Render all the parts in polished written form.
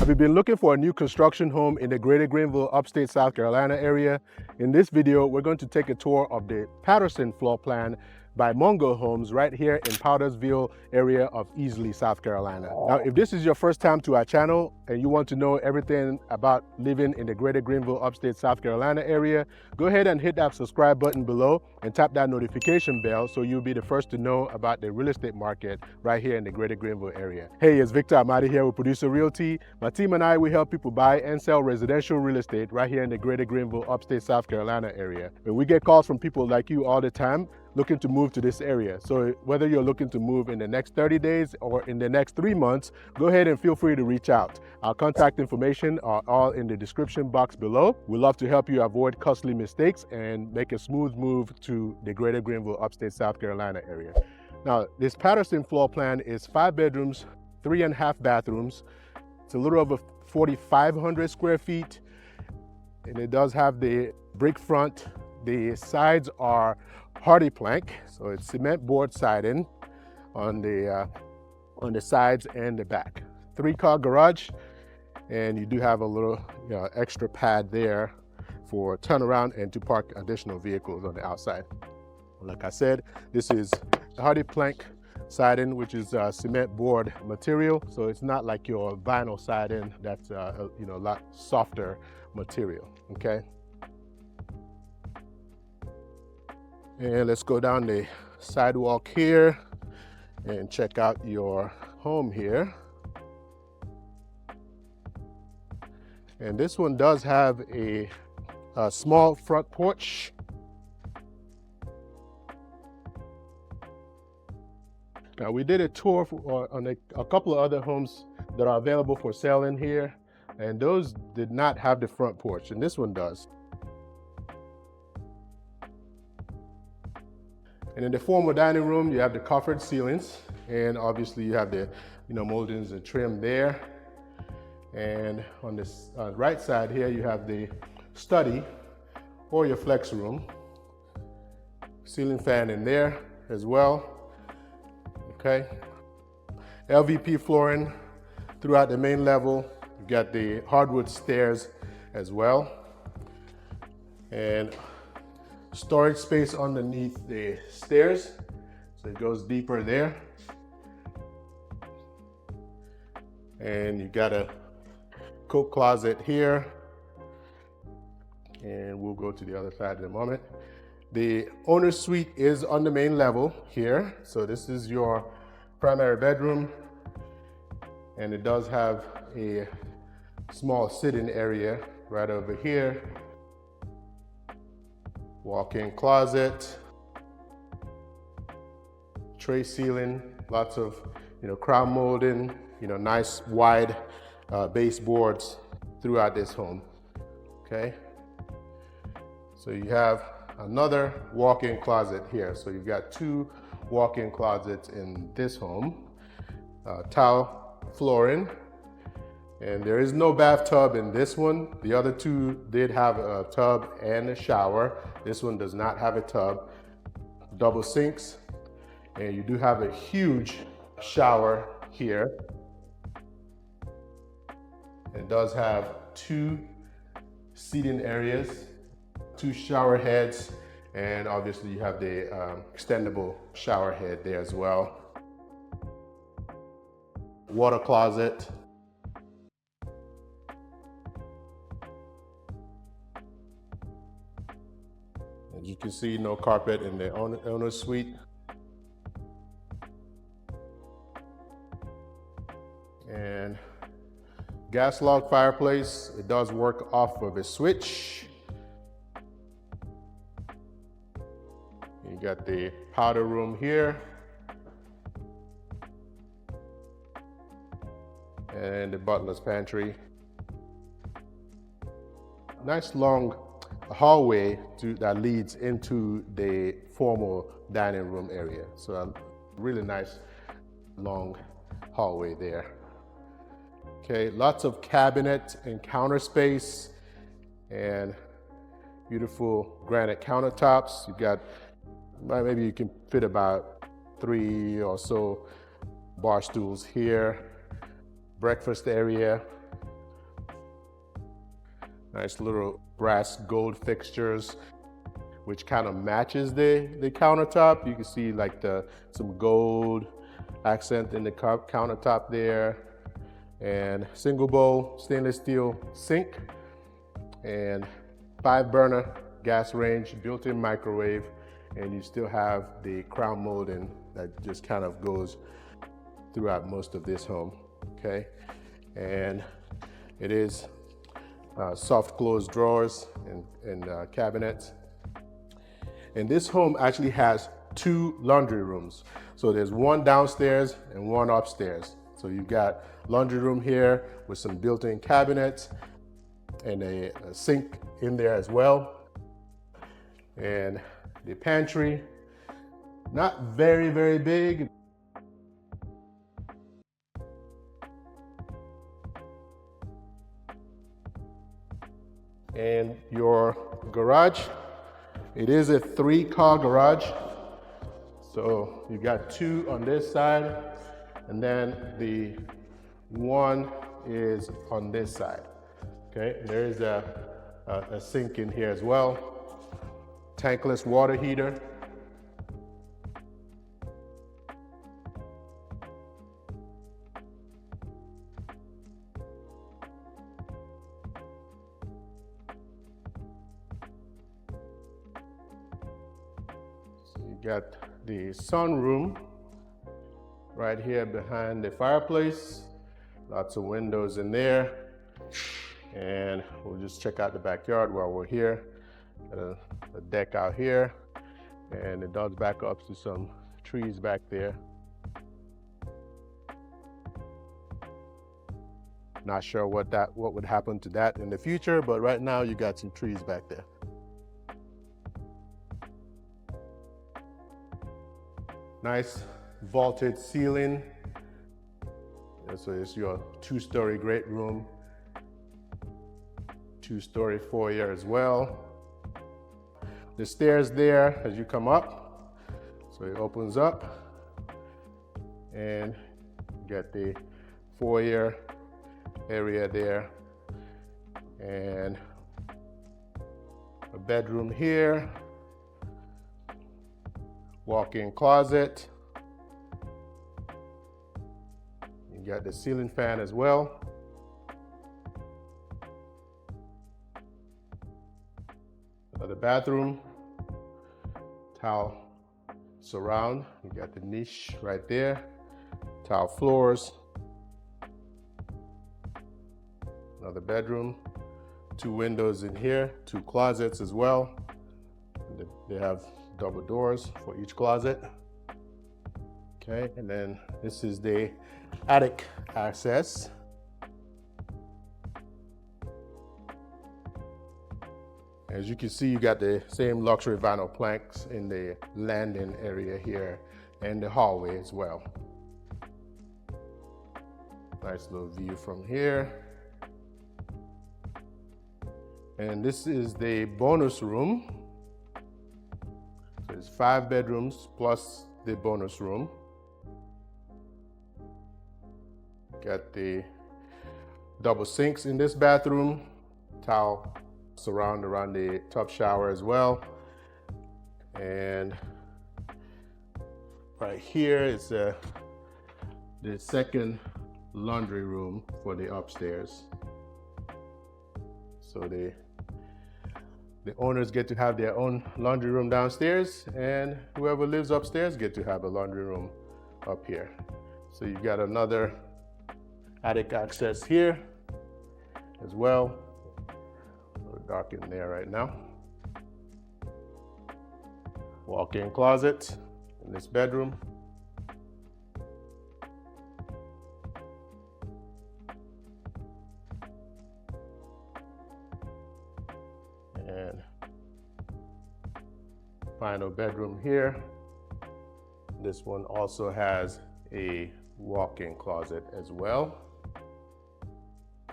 Have you been looking for a new construction home in the greater Greenville, upstate South Carolina area? In this video, we're going to take a tour of the Patterson floor plan by Mungo Homes right here in Powdersville area of Easley, South Carolina. Now, if this is your first time to our channel and you want to know everything about living in the greater Greenville, upstate South Carolina area, go ahead and hit that subscribe button below and tap that notification bell so you'll be the first to know about the real estate market right here in the greater Greenville area. Hey, it's Victor Amadi here with Producer Realty. My team and I, we help people buy and sell residential real estate right here in the greater Greenville, upstate South Carolina area. And we get calls from people like you all the time looking to move to this area. So whether you're looking to move in the next 30 days or in the next 3 months, go ahead and feel free to reach out. Our contact information are all in the description box below. We'd love to help you avoid costly mistakes and make a smooth move to the greater Greenville, upstate South Carolina area. Now, this Patterson floor plan is 5 bedrooms, 3.5 bathrooms. It's a little over 4,500 square feet, and it does have the brick front. The sides are hardy plank, so it's cement board siding on the sides and the back. 3-car garage, and you do have a little extra pad there for turnaround and to park additional vehicles on the outside. Like I said, this is hardy plank siding, which is cement board material, so it's not like your vinyl siding that's a lot softer material. Okay. And let's go down the sidewalk here and check out your home here. And this one does have a small front porch. Now, we did a tour on a couple of other homes that are available for sale in here, and those did not have the front porch, and this one does. And in the formal dining room, you have the coffered ceilings, and obviously you have the moldings and trim there. And on this right side here, you have the study or your flex room. Ceiling fan in there as well. Okay. LVP flooring throughout the main level. You've got the hardwood stairs as well. And storage space underneath the stairs, so it goes deeper there. And you got a coat closet here, and we'll go to the other side in a moment. The owner's suite is on the main level here, so this is your primary bedroom, and it does have a small sitting area right over here. Walk-in closet, tray ceiling, lots of crown molding, nice wide baseboards throughout this home. Okay, so you have another walk-in closet here. So you've got 2 walk-in closets in this home. Tile flooring. And there is no bathtub in this one. The other 2 did have a tub and a shower. This one does not have a tub. Double sinks. And you do have a huge shower here. It does have 2 seating areas, 2 shower heads, and obviously you have the extendable shower head there as well. Water closet. As you can see, no carpet in the owner's suite. And gas log fireplace. It does work off of a switch. You got the powder room here. And the butler's pantry. Nice long hallway that leads into the formal dining room area. So a really nice long hallway there. Okay, lots of cabinet and counter space and beautiful granite countertops. You got, maybe you can fit about 3 or so bar stools here. Breakfast area, Nice little brass gold fixtures, which kind of matches the countertop. You can see like some gold accent in the countertop there. And single bowl stainless steel sink and 5-burner gas range, built-in microwave, and you still have the crown molding that just kind of goes throughout most of this home, okay? And it is soft closed drawers and cabinets. And this home actually has 2 laundry rooms. So there's one downstairs and one upstairs. So you've got laundry room here with some built-in cabinets and a sink in there as well. And the pantry, not very, very big. And your garage, it is a 3-car garage. So you got 2 on this side, and then the one is on this side. Okay, there is a sink in here as well. Tankless water heater. So you got the sunroom right here behind the fireplace. Lots of windows in there. And we'll just check out the backyard while we're here. Got a deck out here, and it does back up to some trees back there. Not sure what would happen to that in the future, but right now you got some trees back there. Nice vaulted ceiling. So it's your 2-story great room. 2-story foyer as well. The stairs there as you come up, so it opens up, and you get the foyer area there, and a bedroom here, walk-in closet. You got the ceiling fan as well. The bathroom, tile surround. You got the niche right there, tile floors. Another bedroom, 2 windows in here, 2 closets as well. They have double doors for each closet. Okay, and then this is the attic access. As you can see, you got the same luxury vinyl planks in the landing area here and the hallway as well. Nice little view from here. And this is the bonus room. So it's 5 bedrooms plus the bonus room. Got the double sinks in this bathroom, towel surround around the tub shower as well. And right here is the second laundry room for the upstairs. So the owners get to have their own laundry room downstairs, and whoever lives upstairs get to have a laundry room up here. So you've got another attic access here as well. Dark in there right now. Walk-in closet in this bedroom. And final bedroom here. This one also has a walk-in closet as well.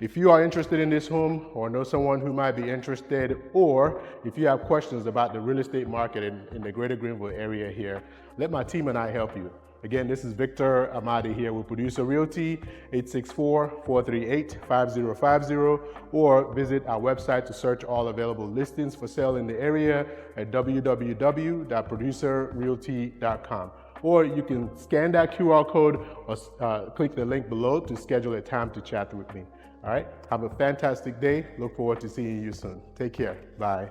If you are interested in this home or know someone who might be interested, or if you have questions about the real estate market in the greater Greenville area here, let my team and I help you. Again, this is Victor Amadi here with Producer Realty, 864-438-5050, or visit our website to search all available listings for sale in the area at www.producerrealty.com. Or you can scan that QR code or click the link below to schedule a time to chat with me. All right, have a fantastic day. Look forward to seeing you soon. Take care. Bye.